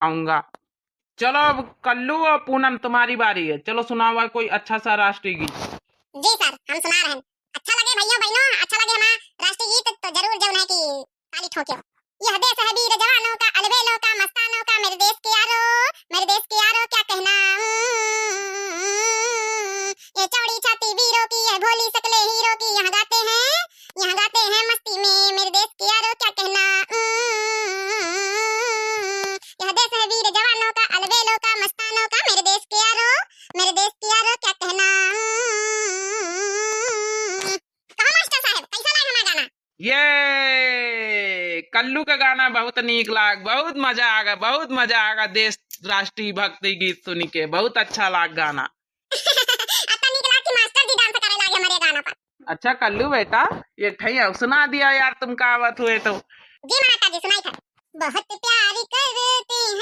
आऊंगा। चलो अब कल्लू और पूनम तुम्हारी बारी है, चलो सुनाओ कोई अच्छा सा राष्ट्रीय गीत। जी सर, हम सुना रहे हैं। अच्छा लगे भाइयों बहनों, अच्छा लगे हमारा राष्ट्रीय गीत तो जरूर जो है कि ताली ठोके। यह देश है वीर जवानों का, अलबेलों का, मस्तानों का, मेरे देश के यारो, मेरे देश के यारो क्या कहना। ये चौड़ी छाती वीरों की है, भोली शकले हीरो की, यहाँ गाते हैं मस्ती में, मेरे देश के यारो क्या कहना। यह देश है वीर जवानों का, अलबेलों का, मस्तानों का, मेरे देश के यारो, मेरे देश के यारो क्या कहना। कहा मास्टर साहब, कैसा लगा हमारा गाना? ये कल्लू का गाना बहुत नीक लाग, बहुत मजा आगा, बहुत मजा आगा। देश राष्ट्रीय भक्ति गीत सुन के बहुत अच्छा लाग गाना। आता नीक लाग कि मास्टर जी डांस करे लागे हमारे गाना पर। अच्छा कल्लू बेटा, ये ठैया सुना दिया यार, तुम का आवत हुए तो। जी माता जी सुनाई था। बहुत प्यारी करते हैं